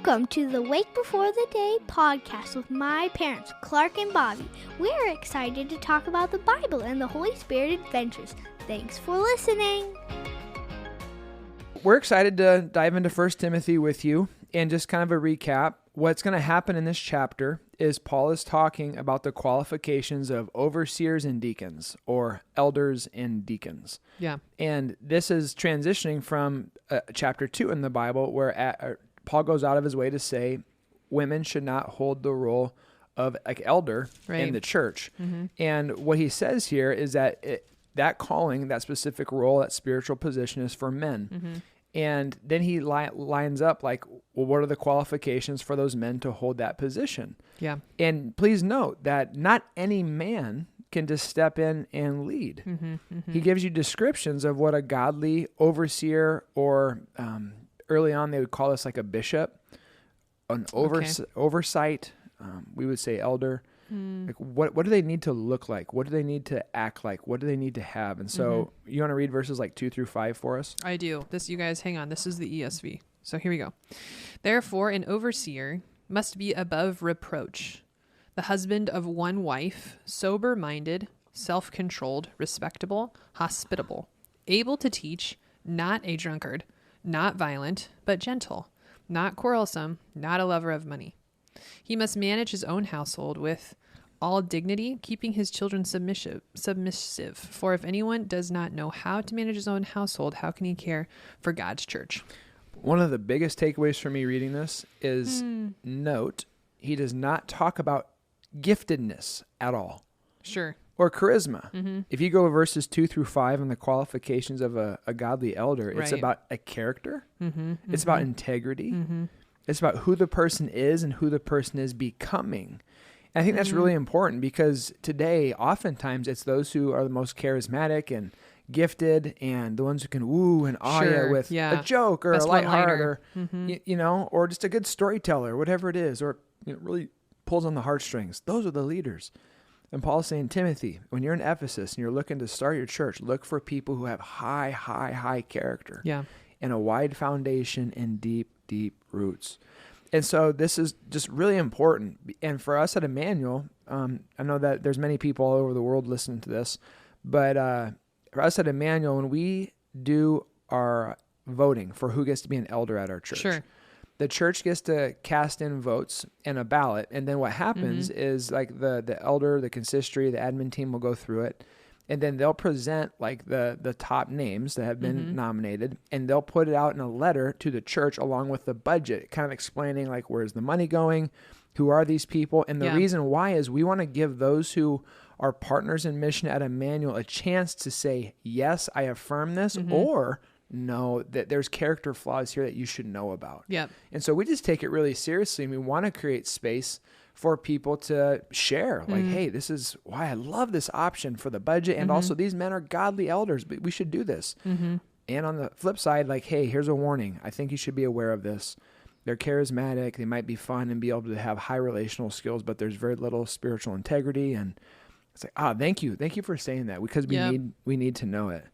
Welcome to the Wake Before the Day podcast with my parents, Clark and Bobby. We're excited to talk about the Bible and the Holy Spirit adventures. Thanks for listening. We're excited to dive into 1 Timothy with you, and just kind of a recap. What's going to happen in this chapter is Paul is talking about the qualifications of overseers and deacons, or elders and deacons. Yeah. And this is transitioning from chapter 2 in the Bible, where Paul goes out of his way to say women should not hold the role of like elder in the church. Mm-hmm. And what he says here is that that calling, that specific role, that spiritual position is for men. Mm-hmm. And then he lines up like, well, what are the qualifications for those men to hold that position? Yeah. And please note that not any man can just step in and lead. Mm-hmm, mm-hmm. He gives you descriptions of what a godly overseer, or early on they would call this like a bishop, an oversight, we would say elder. Like what do they need to look like? What do they need to act like? What do they need to have? And so you want to read verses like 2-5 for us? I do. You guys, hang on. This is the ESV. So here we go. Therefore, an overseer must be above reproach, the husband of one wife, sober-minded, self-controlled, respectable, hospitable, able to teach, not a drunkard, not violent, but gentle, not quarrelsome, not a lover of money. He must manage his own household with all dignity, keeping his children submissive. For if anyone does not know how to manage his own household, how can he care for God's church? One of the biggest takeaways for me reading this is note, he does not talk about giftedness at all. Sure. Or charisma. Mm-hmm. If you go verses 2-5 on the qualifications of a godly elder, it's about a character. Mm-hmm. It's about integrity. Mm-hmm. It's about who the person is and who the person is becoming. And I think that's really important, because today, oftentimes, it's those who are the most charismatic and gifted and the ones who can woo and awe you with a joke or a lighthearted or, or just a good storyteller, whatever it is, or really pulls on the heartstrings. Those are the leaders. And Paul's saying, Timothy, when you're in Ephesus and you're looking to start your church, look for people who have high character and a wide foundation and deep roots. And so this is just really important. And for us at Emmanuel, I know that there's many people all over the world listening to this, but for us at Emmanuel, when we do our voting for who gets to be an elder at our church, the church gets to cast in votes and a ballot. And then what happens is like the elder, the consistory, the admin team will go through it. And then they'll present like the top names that have been nominated, and they'll put it out in a letter to the church along with the budget, kind of explaining like, where's the money going? Who are these people? And the reason why is we want to give those who are partners in mission at Emmanuel a chance to say, yes, I affirm this, or no, that there's character flaws here that you should know about. Yep. And so we just take it really seriously, and we want to create space for people to share, like, hey, this is why I love this option for the budget. And also these men are godly elders, but we should do this. And on the flip side, like, hey, here's a warning. I think you should be aware of this. They're charismatic. They might be fun and be able to have high relational skills, but there's very little spiritual integrity. And it's like, thank you. Thank you for saying that, because we need to know it.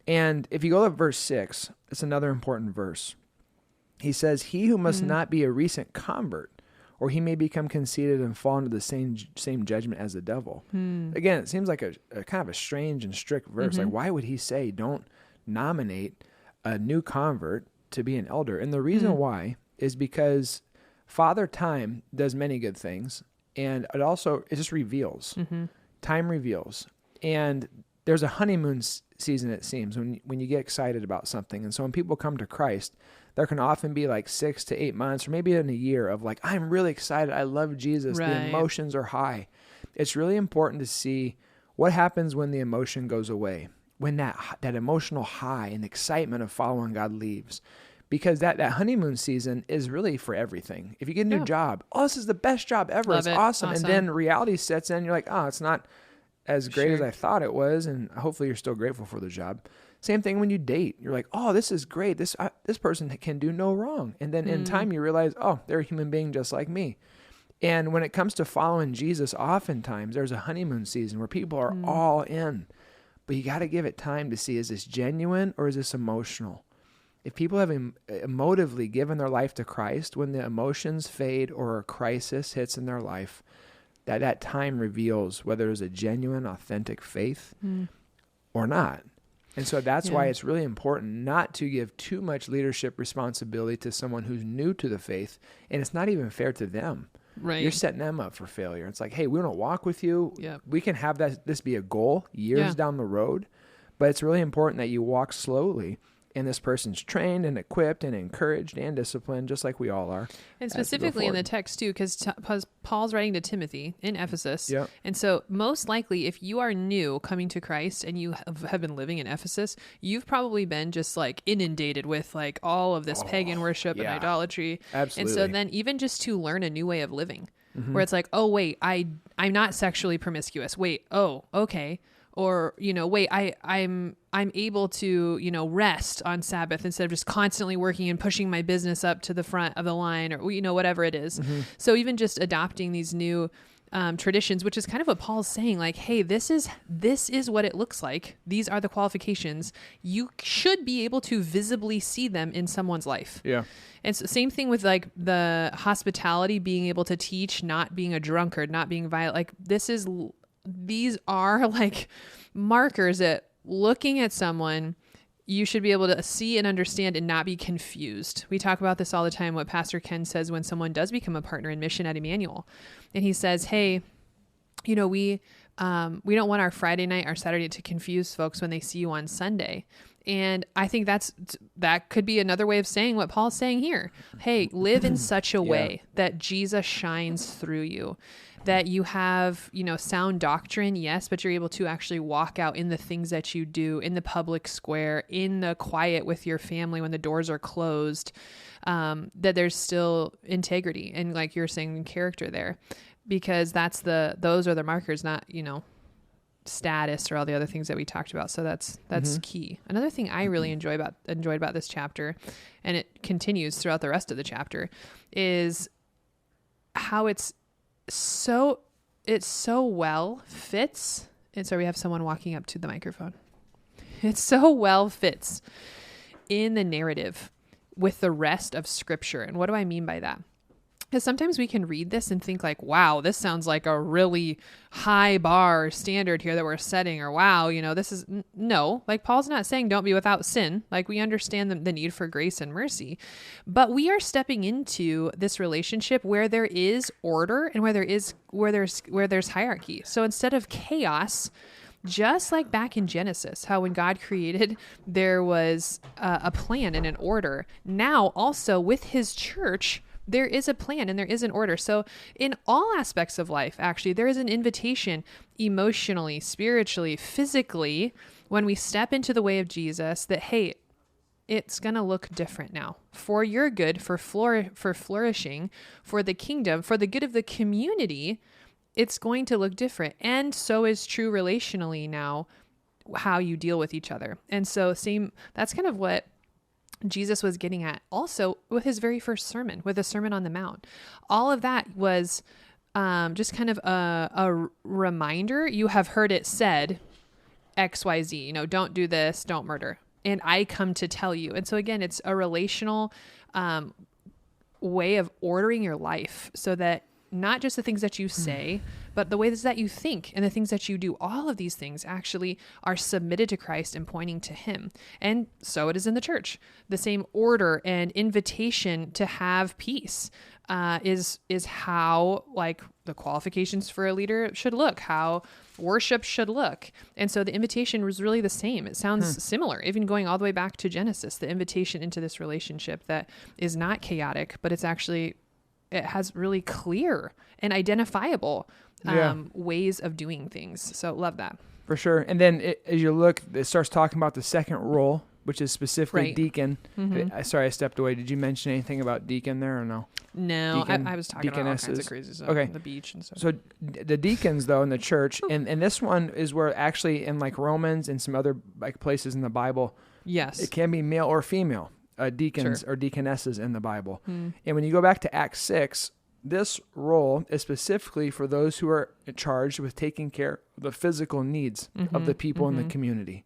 And if you go to verse 6, it's another important verse. He says, he who must not be a recent convert, or he may become conceited and fall into the same judgment as the devil. Again, it seems like a kind of a strange and strict verse. Like, why would he say don't nominate a new convert to be an elder? And the reason why is because Father Time does many good things, and it just reveals. Time reveals. And there's a honeymoon season, it seems, when you get excited about something. And so when people come to Christ, there can often be like 6 to 8 months, or maybe in a year, of like, I'm really excited. I love Jesus. The emotions are high. It's really important to see what happens when the emotion goes away, when that emotional high and excitement of following God leaves. Because that honeymoon season is really for everything. If you get a new job, this is the best job ever. It's awesome. And then reality sets in. You're like, it's not as great as I thought it was. And hopefully you're still grateful for the job. Same thing when you date. You're like, this is great. This person can do no wrong. And then in time you realize, they're a human being just like me. And when it comes to following Jesus, oftentimes there's a honeymoon season where people are all in. But you got to give it time to see, is this genuine or is this emotional? if people have emotively given their life to Christ, when the emotions fade or a crisis hits in their life, that time reveals whether there's a genuine, authentic faith or not. And so that's why it's really important not to give too much leadership responsibility to someone who's new to the faith. And it's not even fair to them. Right. You're setting them up for failure. It's like, hey, we want to walk with you. Yep. We can have this be a goal years down the road. But it's really important that you walk slowly. And this person's trained and equipped and encouraged and disciplined, just like we all are. And specifically in the text, too, because Paul's writing to Timothy in Ephesus. Yep. And so most likely, if you are new coming to Christ and you have been living in Ephesus, you've probably been just like inundated with like all of this pagan worship and idolatry. Absolutely. And so then even just to learn a new way of living, where it's like, oh, wait, I'm not sexually promiscuous. Wait, oh, okay. Or, wait, I'm able to, rest on Sabbath instead of just constantly working and pushing my business up to the front of the line or, whatever it is. So even just adopting these new traditions, which is kind of what Paul's saying, like, hey, this is what it looks like. These are the qualifications. You should be able to visibly see them in someone's life. Yeah. And so same thing with like the hospitality, being able to teach, not being a drunkard, not being violent. Like these are like markers that looking at someone, you should be able to see and understand and not be confused. We talk about this all the time, what Pastor Ken says when someone does become a partner in mission at Emmanuel. And he says, hey, we don't want our Friday night, our Saturday to confuse folks when they see you on Sunday. And I think that could be another way of saying what Paul's saying here. Hey, live in such a way that Jesus shines through you, that you have, sound doctrine, yes, but you're able to actually walk out in the things that you do in the public square, in the quiet with your family when the doors are closed, that there's still integrity and, like you're saying, character there, because those are the markers, not, status or all the other things that we talked about. So that's key. Another thing I really enjoyed about this chapter, and it continues throughout the rest of the chapter, is how it so well fits. And so we have someone walking up to the microphone. It so well fits in the narrative with the rest of Scripture. And what do I mean by that? Because sometimes we can read this and think like, wow, this sounds like a really high bar standard here that we're setting, or wow, this is no, like Paul's not saying don't be without sin. Like we understand the need for grace and mercy, but we are stepping into this relationship where there is order and where there's hierarchy. So instead of chaos, just like back in Genesis, how when God created, there was a plan and an order. Now also with his church, there is a plan and there is an order. So in all aspects of life, actually, there is an invitation emotionally, spiritually, physically, when we step into the way of Jesus, that, hey, it's going to look different now for your good, for flourishing, for the kingdom, for the good of the community. It's going to look different. And so is true relationally now, how you deal with each other. And so that's kind of what Jesus was getting at also with his very first sermon, with the Sermon on the Mount. All of that was just kind of a reminder. You have heard it said XYZ, don't do this, don't murder. And I come to tell you. And so again, it's a relational way of ordering your life so that not just the things that you say, but the ways that you think and the things that you do, all of these things actually are submitted to Christ and pointing to him. And so it is in the church. The same order and invitation to have peace is how, like, the qualifications for a leader should look, how worship should look. And so the invitation was really the same. It sounds similar, even going all the way back to Genesis, the invitation into this relationship that is not chaotic, but it has really clear and identifiable ways of doing things. So love that. For sure. And then as you look, it starts talking about the second role, which is specifically deacon. Sorry, I stepped away. Did you mention anything about deacon there or no? No, I was talking about all kinds of crazy stuff. Okay. The beach and stuff. So the deacons, though, in the church, and this one is where actually in like Romans and some other like places in the Bible, yes, it can be male or female. Deacons or deaconesses in the Bible. And when you go back to Acts 6, this role is specifically for those who are charged with taking care of the physical needs of the people in the community.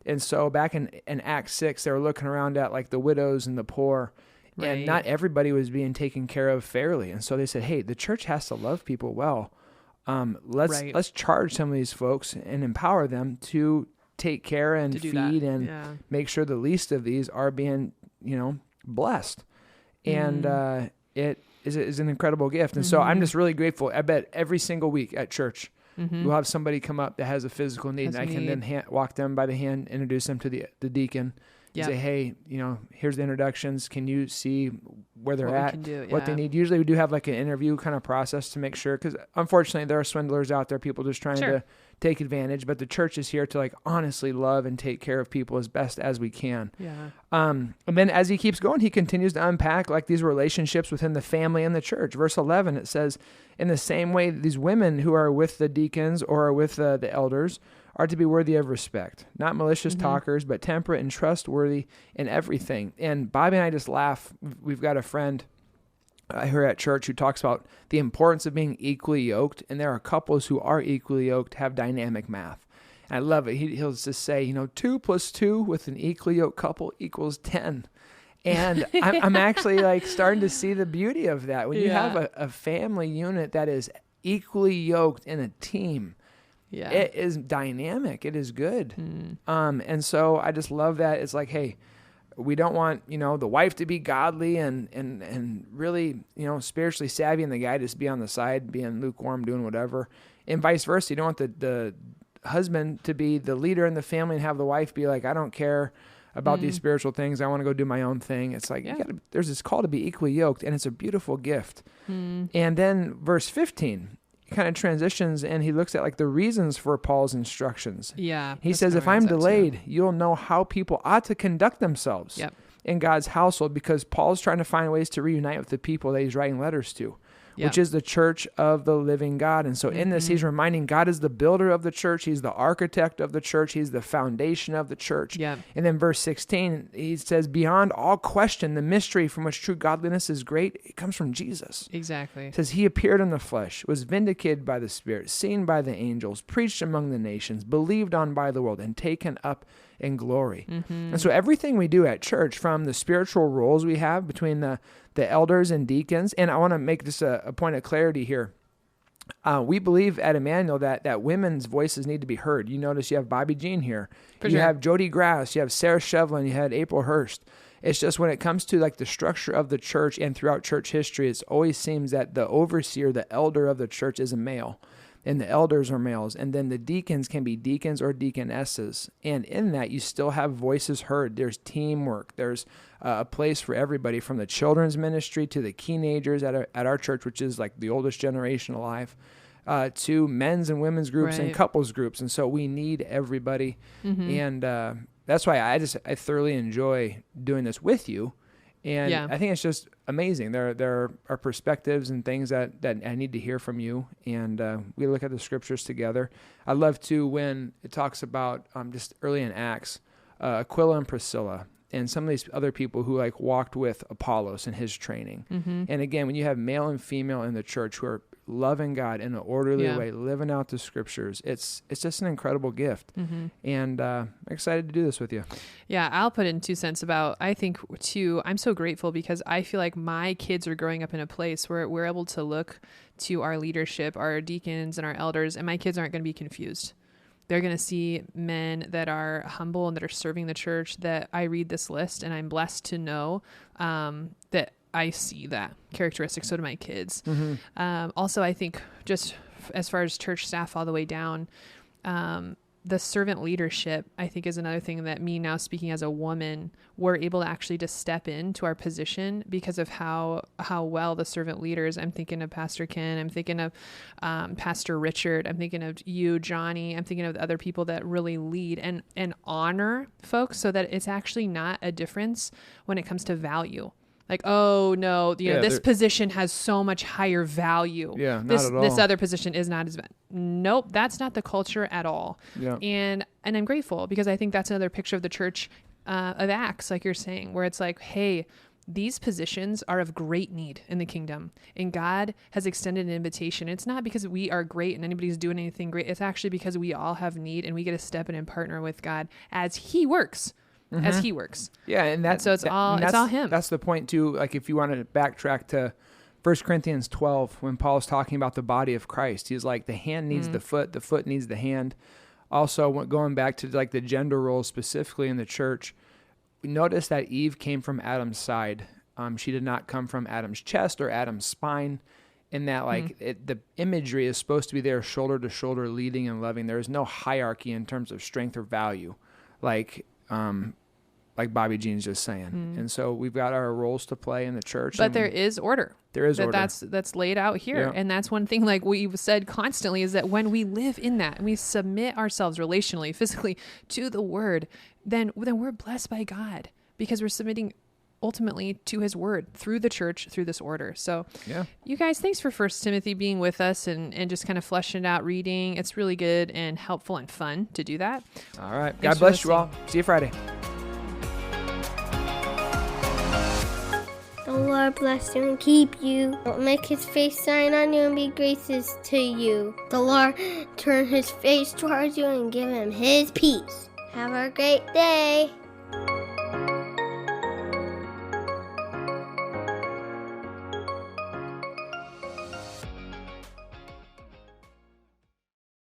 And so back in Acts 6, they were looking around at like the widows and the poor, and not everybody was being taken care of fairly. And so they said, hey, the church has to love people well. Let's charge some of these folks and empower them to take care and feed and make sure the least of these are being, blessed. And it is an incredible gift. And so I'm just really grateful. I bet every single week at church, we'll have somebody come up that has a physical need, and I can then walk them by the hand, introduce them to the deacon, and say, hey, here's the introductions. Can you see where they're at, what they need? Usually we do have like an interview kind of process to make sure, because unfortunately there are swindlers out there, people just trying to take advantage, but the church is here to like honestly love and take care of people as best as we can. And then as he keeps going, he continues to unpack like these relationships within the family and the church. Verse 11, it says, in the same way, these women who are with the deacons or are with the elders are to be worthy of respect, not malicious talkers, but temperate and trustworthy in everything. And Bobby and I just laugh. We've got a friend here at church who talks about the importance of being equally yoked, and there are couples who are equally yoked, have dynamic math. And I love it. He'll just say, 2 + 2 with an equally yoked couple equals 10. And I'm actually like starting to see the beauty of that. When you have a family unit that is equally yoked in a team, it is dynamic. It is good. And so I just love that. It's like, hey, we don't want, the wife to be godly and really, spiritually savvy, and the guy just be on the side, being lukewarm, doing whatever. And vice versa. You don't want the husband to be the leader in the family and have the wife be like, I don't care about these spiritual things. I want to go do my own thing. It's like, there's this call to be equally yoked, and it's a beautiful gift. And then verse 15, kind of transitions, and he looks at like the reasons for Paul's instructions. He says, if I'm delayed, you'll know how people ought to conduct themselves in God's household, because Paul's trying to find ways to reunite with the people that he's writing letters to, which is the church of the living God. And so in this, he's reminding God is the builder of the church. He's the architect of the church. He's the foundation of the church. And then verse 16, he says, beyond all question, the mystery from which true godliness is great, it comes from Jesus. Exactly. It says he appeared in the flesh, was vindicated by the Spirit, seen by the angels, preached among the nations, believed on by the world, and taken up in glory. And so everything we do at church, from the spiritual roles we have between the elders and deacons, and I want to make this a point of clarity here. We believe at Emmanuel that women's voices need to be heard. You notice you have Bobby Jean here. You have Jody Grass. You have Sarah Shevlin. You had April Hurst. It's just when it comes to like the structure of the church and throughout church history, it always seems that the overseer, the elder of the church, is a male, and the elders are males, and then the deacons can be deacons or deaconesses. And in that, you still have voices heard. There's teamwork. There's a place for everybody, from the children's ministry to the teenagers at our church, which is like the oldest generation alive, to men's and women's groups and couples groups. And so we need everybody. And that's why I thoroughly enjoy doing this with you. And I think it's just amazing. There are perspectives and things that I need to hear from you. And we look at the scriptures together. I love, too, when it talks about just early in Acts, Aquila and Priscilla and some of these other people who like walked with Apollos in his training. And again, when you have male and female in the church who are loving God in an orderly way, living out the scriptures, it's just an incredible gift. And I'm excited to do this with you. I'll put in 2 cents about, I think too, I'm so grateful because I feel like my kids are growing up in a place where we're able to look to our leadership, our deacons and our elders, and my kids aren't going to be confused. They're going to see men that are humble and that are serving the church, that I read this list and I'm blessed to know that I see that characteristic. So do my kids. Also, I think just as far as church staff all the way down, the servant leadership, I think, is another thing that me now speaking as a woman, we're able to actually just step into our position because of how well the servant leaders, I'm thinking of Pastor Ken, I'm thinking of Pastor Richard, I'm thinking of you, Johnny, I'm thinking of the other people that really lead and honor folks, so that it's actually not a difference when it comes to value. Like, oh no, this position has so much higher value. Yeah, not at all. This other position is not as. Nope, that's not the culture at all. Yeah. And I'm grateful because I think that's another picture of the church of Acts, like you're saying, where it's like, hey, These positions are of great need in the kingdom, and God has extended an invitation. It's not because we are great and anybody's doing anything great. It's actually because we all have need, and we get to step in and partner with God as he works. As he works. Yeah, and it's all him. That's the point too. Like if you want to backtrack to 1 Corinthians 12, when Paul's talking about the body of Christ, he's like, the hand needs the foot needs the hand. Also, going back to like the gender roles specifically in the church, we notice that Eve came from Adam's side. She did not come from Adam's chest or Adam's spine. In that, like the imagery is supposed to be there, shoulder to shoulder, leading and loving. There is no hierarchy in terms of strength or value, like Bobby Jean's just saying. And so we've got our roles to play in the church. But there is order. There is order. That's laid out here. Yeah. And that's one thing, like we've said constantly, is that when we live in that and we submit ourselves relationally, physically to the word, then we're blessed by God because we're submitting ultimately to his word through the church, through this order. So you guys, thanks for 1 Timothy being with us and just kind of fleshing it out, reading. It's really good and helpful and fun to do that. All right. Thanks God bless you all. See you Friday. The Lord bless you and keep you. Don't make his face shine on you and be gracious to you. The Lord turn his face towards you and give him his peace. Have a great day.